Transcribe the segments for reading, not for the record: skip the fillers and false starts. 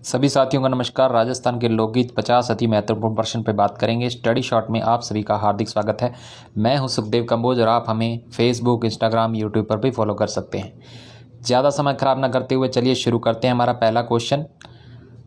सभी साथियों का नमस्कार। राजस्थान के लोकगीत 50 अति महत्वपूर्ण प्रश्न पर बात करेंगे। स्टडी शॉर्ट में आप सभी का हार्दिक स्वागत है। मैं हूं सुखदेव कंबोज और आप हमें फेसबुक, इंस्टाग्राम, यूट्यूब पर भी फॉलो कर सकते हैं। ज़्यादा समय खराब ना करते हुए चलिए शुरू करते हैं। हमारा पहला क्वेश्चन,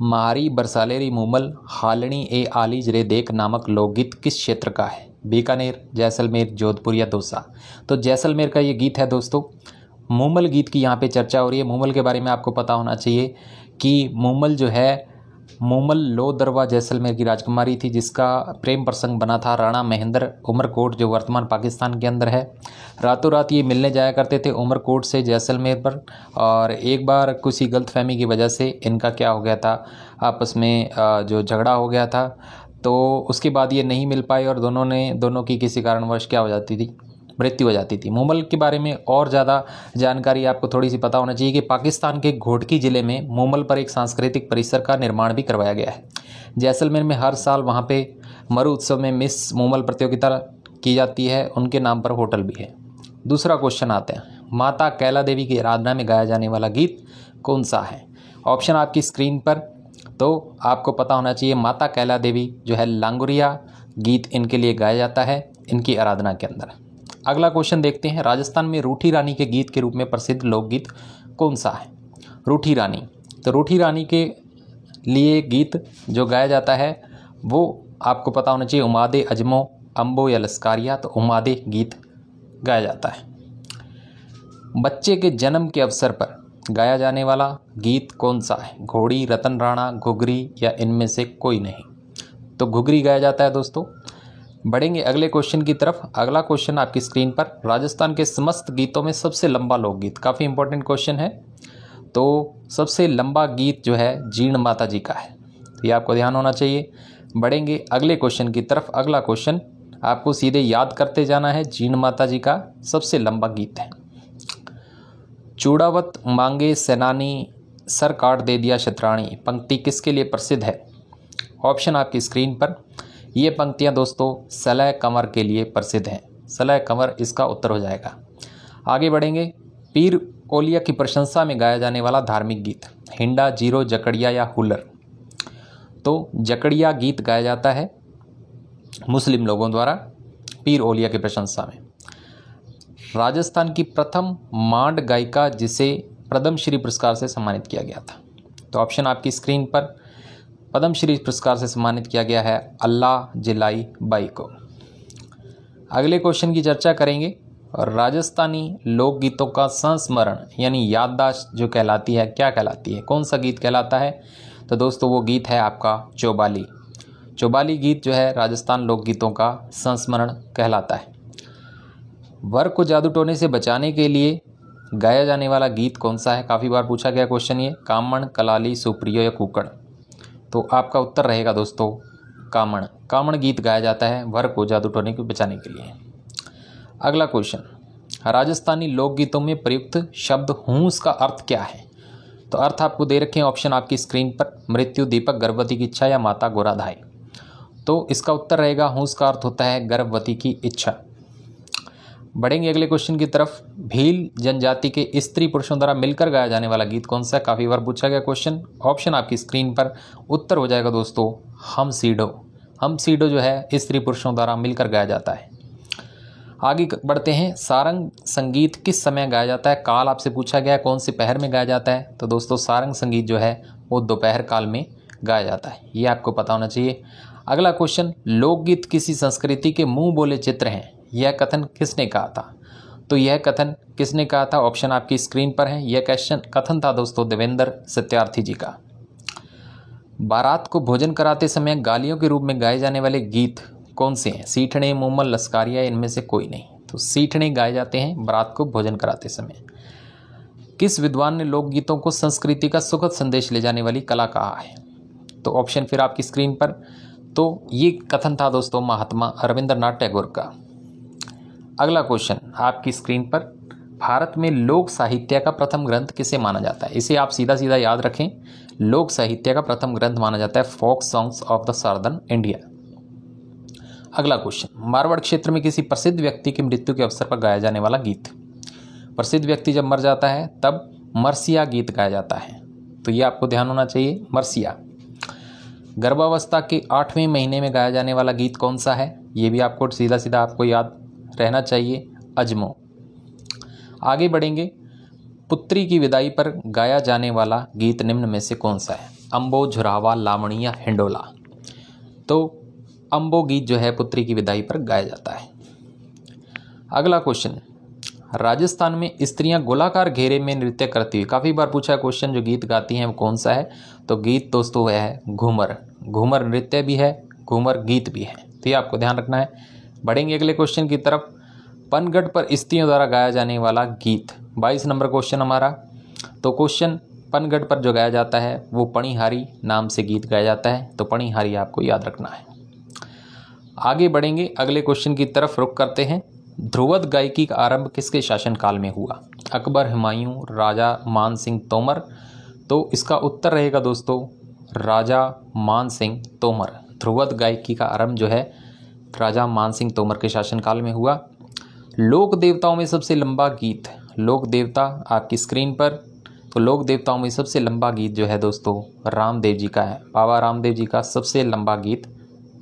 महारी बरसालेरी मूमल हालनी ए आलीज रे देख नामक लोकगीत किस क्षेत्र का है? बीकानेर, जैसलमेर, जोधपुर या दौसा? तो जैसलमेर का ये गीत है दोस्तों। मूमल गीत की यहाँ पे चर्चा हो रही है। मूमल के बारे में आपको पता होना चाहिए कि मूमल जो है, मूमल लोदरवा जैसलमेर की राजकुमारी थी जिसका प्रेम प्रसंग बना था राणा महेंद्र उमरकोट, जो वर्तमान पाकिस्तान के अंदर है। रातों रात ये मिलने जाया करते थे उमरकोट से जैसलमेर पर, और एक बार किसी गलतफहमी की वजह से इनका क्या हो गया था, आपस में जो झगड़ा हो गया था। तो उसके बाद ये नहीं मिल पाए और दोनों की किसी कारणवश क्या हो जाती थी, मृत्यु हो जाती थी। मूमल के बारे में और ज़्यादा जानकारी आपको थोड़ी सी पता होना चाहिए कि पाकिस्तान के घोटकी ज़िले में मूमल पर एक सांस्कृतिक परिसर का निर्माण भी करवाया गया है। जैसलमेर में हर साल वहाँ पे मरु उत्सव में मिस मूमल प्रतियोगिता की जाती है, उनके नाम पर होटल भी है। दूसरा क्वेश्चन आते हैं, माता कैला देवी की आराधना में गाया जाने वाला गीत कौन सा है? ऑप्शन आपकी स्क्रीन पर। तो आपको पता होना चाहिए माता कैला देवी जो है, लांगुरिया गीत इनके लिए गाया जाता है इनकी आराधना के अंदर। अगला क्वेश्चन देखते हैं, राजस्थान में रूठी रानी के गीत के रूप में प्रसिद्ध लोकगीत कौन सा है? रूठी रानी, तो रूठी रानी के लिए गीत जो गाया जाता है वो आपको पता होना चाहिए उमादे अजमो अम्बो या लस्कारिया। तो उमादे गीत गाया जाता है। बच्चे के जन्म के अवसर पर गाया जाने वाला गीत कौन सा है? घोड़ी, रतन राणा, घुघरी या इनमें से कोई नहीं? तो घुघरी गाया जाता है दोस्तों। बढ़ेंगे अगले क्वेश्चन की तरफ। अगला क्वेश्चन आपकी स्क्रीन पर, राजस्थान के समस्त गीतों में सबसे लंबा लोकगीत, काफ़ी इंपॉर्टेंट क्वेश्चन है। तो सबसे लंबा गीत जो है जीर्ण माता जी का है, तो ये आपको ध्यान होना चाहिए। बढ़ेंगे अगले क्वेश्चन की तरफ। अगला क्वेश्चन आपको सीधे याद करते जाना है, जीर्ण माता जी का सबसे लंबा गीत है। चूड़ावत मांगे सेनानी सर काट दे दिया शतरानी पंक्ति किसके लिए प्रसिद्ध है? ऑप्शन आपकी स्क्रीन पर। ये पंक्तियां दोस्तों सलह कंवर के लिए प्रसिद्ध हैं। सलह कंवर इसका उत्तर हो जाएगा। आगे बढ़ेंगे, पीर ओलिया की प्रशंसा में गाया जाने वाला धार्मिक गीत, हिंडा, जीरो, जकड़िया या हुलर? तो जकड़िया गीत गाया जाता है मुस्लिम लोगों द्वारा पीर ओलिया की प्रशंसा में। राजस्थान की प्रथम मांड गायिका जिसे पद्मश्री पुरस्कार से सम्मानित किया गया था? तो ऑप्शन आपकी स्क्रीन पर। पद्मश्री पुरस्कार से सम्मानित किया गया है अल्लाह जिलाई बाई को। अगले क्वेश्चन की चर्चा करेंगे, और राजस्थानी लोकगीतों का संस्मरण यानी याददाश्त जो कहलाती है, क्या कहलाती है, कौन सा गीत कहलाता है? तो दोस्तों वो गीत है आपका चौबाली। चौबाली गीत जो है राजस्थान लोकगीतों का संस्मरण कहलाता है। वर को जादू टोने से बचाने के लिए गाया जाने वाला गीत कौन सा है? काफ़ी बार पूछा गया क्वेश्चन ये। कामण, कलाली, सुप्रियो या कुकड़? तो आपका उत्तर रहेगा दोस्तों कामण। कामण गीत गाया जाता है वर को जादू टोने को बचाने के लिए। अगला क्वेश्चन, राजस्थानी लोकगीतों में प्रयुक्त शब्द हूंस का अर्थ क्या है? तो अर्थ आपको दे रखे हैं ऑप्शन आपकी स्क्रीन पर। मृत्यु, दीपक, गर्भवती की इच्छा या माता गोराधाई? तो इसका उत्तर रहेगा हूंस का अर्थ होता है गर्भवती की इच्छा। बढ़ेंगे अगले क्वेश्चन की तरफ। भील जनजाति के स्त्री पुरुषों द्वारा मिलकर गाया जाने वाला गीत कौन सा है? काफ़ी बार पूछा गया क्वेश्चन। ऑप्शन आपकी स्क्रीन पर। उत्तर हो जाएगा दोस्तों हम सीडो। हम सीडो जो है स्त्री पुरुषों द्वारा मिलकर गाया जाता है। आगे बढ़ते हैं, सारंग संगीत किस समय गाया जाता है? काल आपसे पूछा गया है कौन से पहर में गाया जाता है? तो दोस्तों सारंग संगीत जो है वो दोपहर काल में गाया जाता है, ये आपको पता होना चाहिए। अगला क्वेश्चन, लोकगीत किसी संस्कृति के मुंह बोले चित्र हैं, यह कथन किसने कहा था? तो यह कथन किसने कहा था? ऑप्शन आपकी स्क्रीन पर है। यह कथन था दोस्तों देवेंद्र सत्यार्थी जी का। बारात को भोजन कराते समय गालियों के रूप में गाए जाने वाले गीत कौन से हैं? सीठने, मूमल, लस्कारिया, इनमें से कोई नहीं? तो सीठने गाए जाते हैं बारात को भोजन कराते समय। किस विद्वान ने लोकगीतों को संस्कृति का सुखद संदेश ले जाने वाली कला कहा है? तो ऑप्शन फिर आपकी स्क्रीन पर। तो ये कथन था दोस्तों महात्मा रविंद्रनाथ टैगोर का। अगला क्वेश्चन आपकी स्क्रीन पर, भारत में लोक साहित्य का प्रथम ग्रंथ किसे माना जाता है? इसे आप सीधा सीधा याद रखें, लोक साहित्य का प्रथम ग्रंथ माना जाता है folk songs of the southern India. अगला क्वेश्चन, मारवाड़ क्षेत्र में किसी प्रसिद्ध व्यक्ति की मृत्यु के अवसर पर गाया जाने वाला गीत। प्रसिद्ध व्यक्ति जब मर जाता है तब मरसिया गीत गाया जाता है। तो ये आपको ध्यान होना चाहिए, मर्सिया। गर्भावस्था के 8वें महीने में गाया जाने वाला गीत कौन सा है, ये भी आपको सीधा सीधा आपको याद रहना चाहिए, अजमो। आगे बढ़ेंगे, पुत्री की विदाई पर गाया जाने वाला गीत निम्न में से कौन सा है, अम्बो, झुरावा, लावणी या हिंडोला। तो अम्बो गीत जो है पुत्री की विदाई पर गाया जाता है। अगला क्वेश्चन, राजस्थान में स्त्रियां गोलाकार घेरे में नृत्य करती हुई, काफ़ी बार पूछा क्वेश्चन, जो गीत गाती हैं वो कौन सा है, तो गीत दोस्तों है घूमर। घूमर नृत्य भी है, घूमर गीत भी है, तो ये आपको ध्यान रखना है। बढ़ेंगे अगले क्वेश्चन की तरफ, पनघट पर स्त्रियों द्वारा गाया जाने वाला गीत, 22 नंबर क्वेश्चन हमारा। तो क्वेश्चन, पनघट पर जो गाया जाता है वो पणिहारी नाम से गीत गाया जाता है, तो पणिहारी आपको याद रखना है। आगे बढ़ेंगे, अगले क्वेश्चन की तरफ रुख करते हैं। ध्रुवद गायकी का आरंभ किसके शासनकाल में हुआ, अकबर, हुमायूं, राजा मान सिंह तोमर। तो इसका उत्तर रहेगा दोस्तों राजा मान सिंह तोमर। ध्रुवद गायकी का आरंभ जो है राजा मान सिंह तोमर के शासनकाल में हुआ। लोक देवताओं में सबसे लंबा गीत, लोक देवता आपकी स्क्रीन पर, तो लोक देवताओं में सबसे लंबा गीत जो है दोस्तों रामदेव जी का है। बाबा रामदेव जी का सबसे लंबा गीत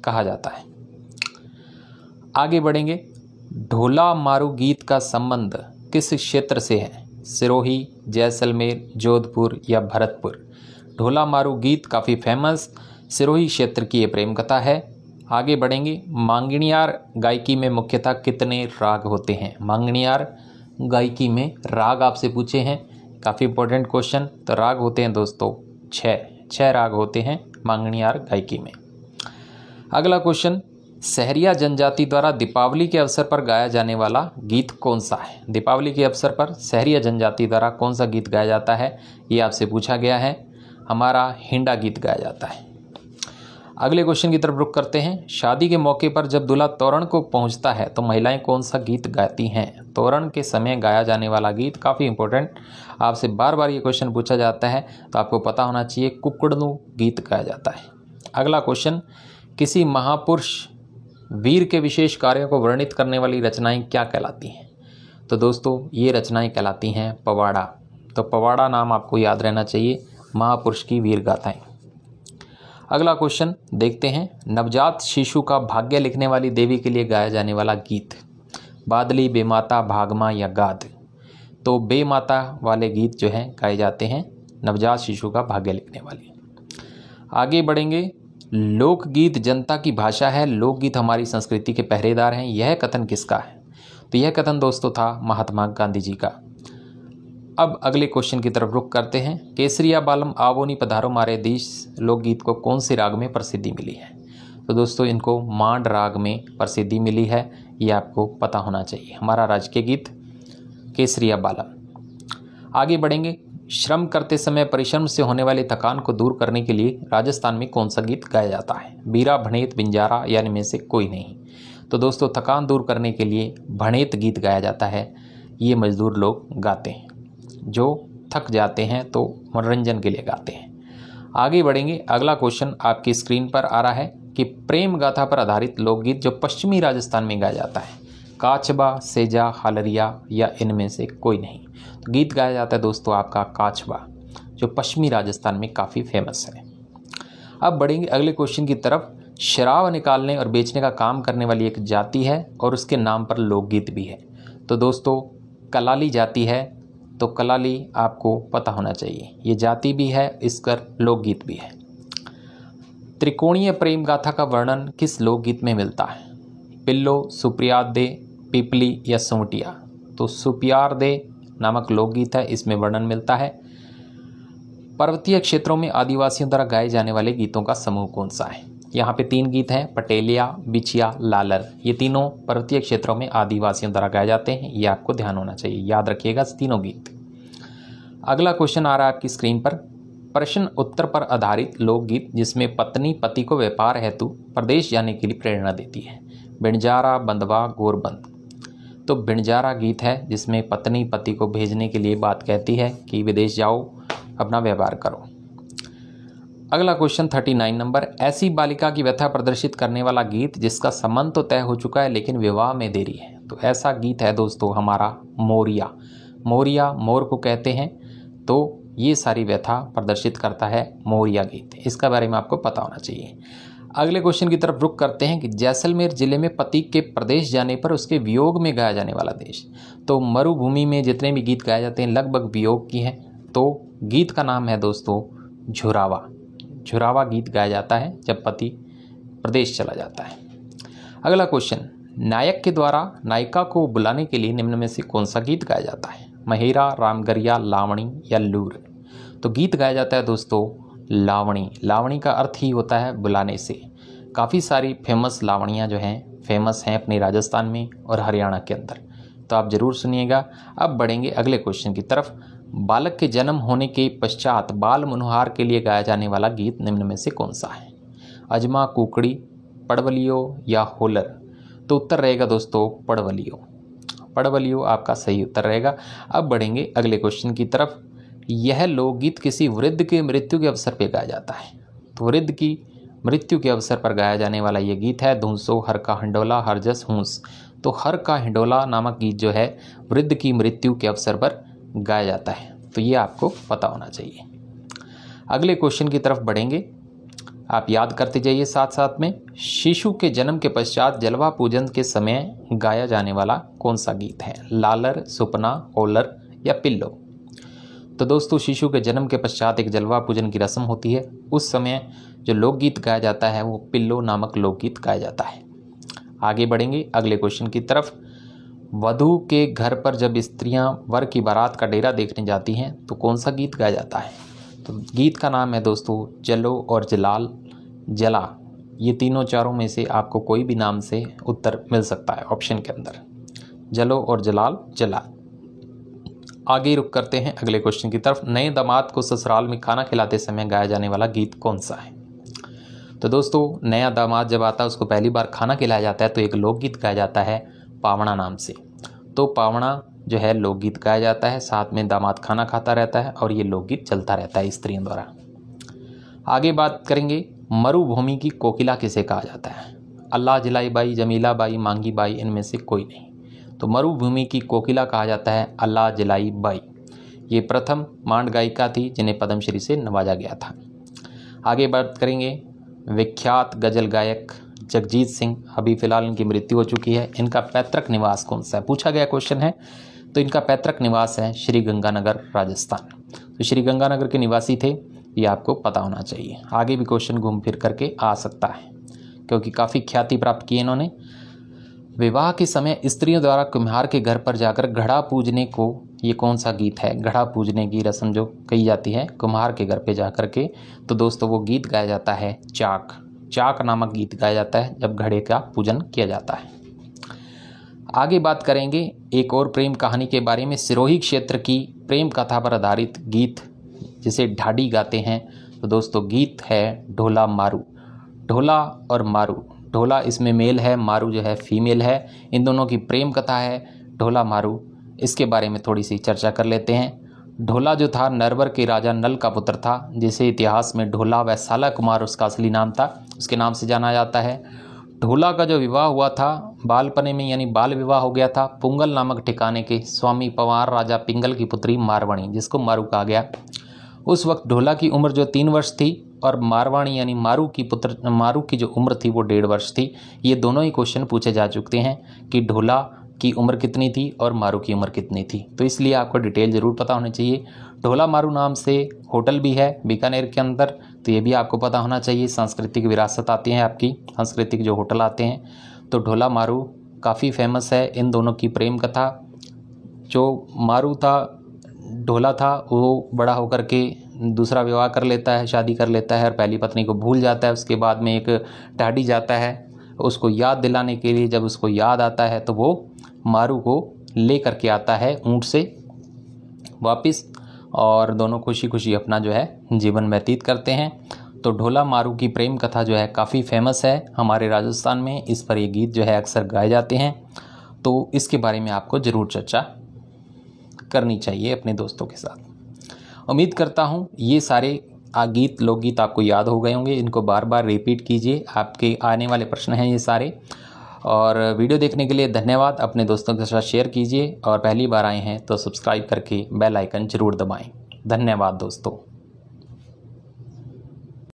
कहा जाता है। आगे बढ़ेंगे, ढोला मारू गीत का संबंध किस क्षेत्र से है, सिरोही, जैसलमेर, जोधपुर या भरतपुर। ढोला मारू गीत काफ़ी फेमस सिरोही क्षेत्र की ये प्रेम कथा है। आगे बढ़ेंगे, मांगणियार गायकी में मुख्यतः कितने राग होते हैं, मांगणियार गायकी में राग आपसे पूछे हैं, काफ़ी इंपॉर्टेंट क्वेश्चन। तो राग होते हैं दोस्तों 6 राग होते हैं मांगणियार गायकी में। अगला क्वेश्चन, सहरिया जनजाति द्वारा दीपावली के अवसर पर गाया जाने वाला गीत कौन सा है। दीपावली के अवसर पर सहरिया जनजाति द्वारा कौन सा गीत गाया जाता है, ये आपसे पूछा गया है, हमारा हिंडा गीत गाया जाता है। अगले क्वेश्चन की तरफ रुख करते हैं, शादी के मौके पर जब दूल्हा तोरण को पहुंचता है तो महिलाएं कौन सा गीत गाती हैं। तोरण के समय गाया जाने वाला गीत काफ़ी इंपॉर्टेंट, आपसे बार बार ये क्वेश्चन पूछा जाता है, तो आपको पता होना चाहिए, कुक्कुड़नू गीत गाया जाता है। अगला क्वेश्चन, किसी महापुरुष वीर के विशेष कार्यों को वर्णित करने वाली रचनाएं क्या कहलाती हैं। तो दोस्तों ये रचनाएं कहलाती हैं पवाड़ा। तो पवाड़ा नाम आपको याद रहना चाहिए, महापुरुष की वीर गाथाएं। अगला क्वेश्चन देखते हैं, नवजात शिशु का भाग्य लिखने वाली देवी के लिए गाया जाने वाला गीत, बादली, बेमाता, भागमा या गाद। तो बेमाता वाले गीत जो हैं गाए जाते हैं नवजात शिशु का भाग्य लिखने वाली। आगे बढ़ेंगे, लोकगीत जनता की भाषा है, लोकगीत हमारी संस्कृति के पहरेदार हैं, यह कथन किसका है। तो यह कथन दोस्तों था महात्मा गांधी जी का। अब अगले क्वेश्चन की तरफ रुख करते हैं, केसरिया बालम आवोनी पधारो मारे देश लोकगीत को कौन से राग में प्रसिद्धि मिली है। तो दोस्तों इनको मांड राग में प्रसिद्धि मिली है, ये आपको पता होना चाहिए, हमारा राजकीय गीत केसरिया बालम। आगे बढ़ेंगे, श्रम करते समय परिश्रम से होने वाली थकान को दूर करने के लिए राजस्थान में कौन सा गीत गाया जाता है, बीरा, भणेत, बिंजारा या इनमें से कोई नहीं। तो दोस्तों थकान दूर करने के लिए भणेत गीत गाया जाता है, ये मजदूर लोग गाते हैं, जो थक जाते हैं तो मनोरंजन के लिए गाते हैं। आगे बढ़ेंगे, अगला क्वेश्चन आपकी स्क्रीन पर आ रहा है कि प्रेम गाथा पर आधारित लोकगीत जो पश्चिमी राजस्थान में गाया जाता है, काछबा, सेजा, हालरिया या इनमें से कोई नहीं। तो गीत गाया जाता है दोस्तों आपका काछबा, जो पश्चिमी राजस्थान में काफ़ी फेमस है। अब बढ़ेंगे अगले क्वेश्चन की तरफ, शराब निकालने और बेचने का काम करने वाली एक जाति है और उसके नाम पर लोकगीत भी है। तो दोस्तों कलाली जाति है, तो कलाली आपको पता होना चाहिए, ये जाति भी है, इसका लोकगीत भी है। त्रिकोणीय प्रेम गाथा का वर्णन किस लोकगीत में मिलता है, पिल्लो, सुप्रियादे, पिपली या सोमटिया। तो सुपियारदे नामक लोकगीत है, इसमें वर्णन मिलता है। पर्वतीय क्षेत्रों में आदिवासियों द्वारा गाए जाने वाले गीतों का समूह कौन सा है। यहाँ पे 3 गीत हैं, पटेलिया, बिछिया, लालर, ये तीनों पर्वतीय क्षेत्रों में आदिवासियों द्वारा गाए जाते हैं, ये आपको ध्यान होना चाहिए, याद रखिएगा तीनों गीत। अगला क्वेश्चन आ रहा है आपकी स्क्रीन पर, प्रश्न उत्तर पर आधारित लोकगीत जिसमें पत्नी पति को व्यापार हेतु प्रदेश जाने के लिए प्रेरणा देती है, बिणजारा, बंदवा, गोरबंद। तो बिणजारा गीत है जिसमें पत्नी पति को भेजने के लिए बात कहती है कि विदेश जाओ, अपना व्यापार करो। अगला क्वेश्चन 39 नंबर, ऐसी बालिका की व्यथा प्रदर्शित करने वाला गीत जिसका संबंध तो तय हो चुका है लेकिन विवाह में देरी है। तो ऐसा गीत है दोस्तों हमारा मोरिया। मोरिया मोर को कहते हैं, तो ये सारी व्यथा प्रदर्शित करता है मोरिया गीत। इसका बारे में आपको पता होना चाहिए। अगले क्वेश्चन की तरफ रुख करते हैं कि जैसलमेर जिले में पति के प्रदेश जाने पर उसके वियोग में गाया जाने वाला देश। तो मरुभूमि में जितने भी गीत गाए जाते हैं लगभग वियोग की हैं। तो गीत का नाम है दोस्तों झुरावा। झुरावा गीत गाया जाता है जब पति प्रदेश चला जाता है। अगला क्वेश्चन, नायक के द्वारा नायिका को बुलाने के लिए निम्न में से कौन सा गीत गाया जाता है? महेरा, रामगरिया, लावणी या लूर? तो गीत गाया जाता है दोस्तों लावणी। लावणी का अर्थ ही होता है बुलाने से। काफ़ी सारी फेमस लावणियाँ जो हैं फेमस हैं अपने राजस्थान में और हरियाणा के अंदर, तो आप ज़रूर सुनिएगा। अब बढ़ेंगे अगले क्वेश्चन की तरफ। बालक के जन्म होने के पश्चात बाल मनोहार के लिए गाया जाने वाला गीत निम्न में से कौन सा है? अजमा, कुकड़ी, पड़वलियो या होलर? तो उत्तर रहेगा दोस्तों पड़वलियो। पड़वलियो आपका सही उत्तर रहेगा। अब बढ़ेंगे अगले क्वेश्चन की तरफ। यह लोकगीत किसी वृद्ध के मृत्यु के अवसर पर गाया जाता है। तो वृद्ध की मृत्यु के अवसर पर गाया जाने वाला यह गीत है धूंसो हर का हिंडोला हर जस हूंस। तो हर का हिंडोला नामक गीत जो है वृद्ध की मृत्यु के अवसर पर गाया जाता है। तो ये आपको पता होना चाहिए। अगले क्वेश्चन की तरफ बढ़ेंगे, आप याद करते जाइए साथ साथ में। शिशु के जन्म के पश्चात जलवा पूजन के समय गाया जाने वाला कौन सा गीत है? लालर, सुपना, ओलर या पिल्लो? तो दोस्तों शिशु के जन्म के पश्चात एक जलवा पूजन की रस्म होती है। उस समय जो लोकगीत गाया जाता है वो पिल्लो नामक लोकगीत गाया जाता है। आगे बढ़ेंगे अगले क्वेश्चन की तरफ। वधू के घर पर जब स्त्रियां वर की बारात का डेरा देखने जाती हैं तो कौन सा गीत गाया जाता है? तो गीत का नाम है दोस्तों जलो और जलाल, जला। ये तीनों चारों में से आपको कोई भी नाम से उत्तर मिल सकता है ऑप्शन के अंदर। जलो और जलाल, जला। आगे रुक करते हैं अगले क्वेश्चन की तरफ। नए दामाद को ससुराल में खाना खिलाते समय गाया जाने वाला गीत कौन सा है? तो दोस्तों नया दामाद जब आता है उसको पहली बार खाना खिलाया जाता है तो एक लोकगीत गाया जाता है पावणा नाम से। तो पावणा जो है लोकगीत गाया जाता है, साथ में दामाद खाना खाता रहता है और ये लोकगीत चलता रहता है स्त्रियों द्वारा। आगे बात करेंगे मरुभूमि की कोकिला किसे कहा जाता है? अल्लाह जिलाई बाई, जमीला बाई, मांगी बाई, इनमें से कोई नहीं। तो मरुभूमि की कोकिला कहा जाता है अल्लाह जिलाई बाई। ये प्रथम मांड गायिका थी जिन्हें पद्मश्री से नवाजा गया था। आगे बात करेंगे विख्यात गजल गायक जगजीत सिंह। अभी फिलहाल इनकी मृत्यु हो चुकी है। इनका पैतृक निवास कौन सा है? पूछा गया क्वेश्चन है। तो इनका पैतृक निवास है श्री गंगानगर, राजस्थान। तो श्री गंगानगर के निवासी थे, ये आपको पता होना चाहिए। आगे भी क्वेश्चन घूम फिर करके आ सकता है क्योंकि काफ़ी ख्याति प्राप्त की इन्होंने। विवाह के समय स्त्रियों द्वारा कुम्हार के घर पर जाकर घड़ा पूजने को, ये कौन सा गीत है? घड़ा पूजने की रस्म जो कही जाती है कुम्हार के घर पे जाकर के, तो दोस्तों वो गीत गाया जाता है चाक। चाक नामक गीत गाया जाता है जब घड़े का पूजन किया जाता है। आगे बात करेंगे एक और प्रेम कहानी के बारे में। सिरोही क्षेत्र की प्रेम कथा पर आधारित गीत जिसे ढाडी गाते हैं। तो दोस्तों गीत है ढोला मारू। ढोला और मारू, ढोला इसमें मेल है, मारू जो है फीमेल है। इन दोनों की प्रेम कथा है ढोला मारू। इसके बारे में थोड़ी सी चर्चा कर लेते हैं। ढोला जो था नरवर के राजा नल का पुत्र था, जिसे इतिहास में ढोला व साला कुमार उसका असली नाम था, उसके नाम से जाना जाता है। ढोला का जो विवाह हुआ था बालपने में यानी बाल विवाह हो गया था पुंगल नामक ठिकाने के स्वामी पवार राजा पिंगल की पुत्री मारवाणी, जिसको मारू कहा गया। उस वक्त ढोला की उम्र जो 3 वर्ष थी और मारवाणी यानी मारू की जो उम्र थी वो 1.5 वर्ष थी। ये दोनों ही क्वेश्चन पूछे जा चुके हैं कि ढोला की उम्र कितनी थी और मारू की उम्र कितनी थी। तो इसलिए आपको डिटेल ज़रूर पता होनी चाहिए। ढोला मारू नाम से होटल भी है बीकानेर के अंदर, तो ये भी आपको पता होना चाहिए। सांस्कृतिक विरासत आती है आपकी, सांस्कृतिक जो होटल आते हैं। तो ढोला मारू काफ़ी फेमस है। इन दोनों की प्रेम कथा, जो मारू था ढोला था वो बड़ा होकर के दूसरा विवाह कर लेता है, शादी कर लेता है और पहली पत्नी को भूल जाता है। उसके बाद में एक ढाडी जाता है उसको याद दिलाने के लिए। जब उसको याद आता है तो वो मारू को ले करके आता है ऊँट से वापस, और दोनों खुशी खुशी अपना जो है जीवन व्यतीत करते हैं। तो ढोला मारू की प्रेम कथा जो है काफ़ी फेमस है हमारे राजस्थान में। इस पर ये गीत जो है अक्सर गाए जाते हैं। तो इसके बारे में आपको ज़रूर चर्चा करनी चाहिए अपने दोस्तों के साथ। उम्मीद करता हूँ ये सारे गीत लोकगीत आपको याद हो गए होंगे। इनको बार बार रिपीट कीजिए, आपके आने वाले प्रश्न हैं ये सारे। और वीडियो देखने के लिए धन्यवाद। अपने दोस्तों के साथ शेयर कीजिए और पहली बार आए हैं तो सब्सक्राइब करके बेल आइकन ज़रूर दबाएं। धन्यवाद दोस्तों।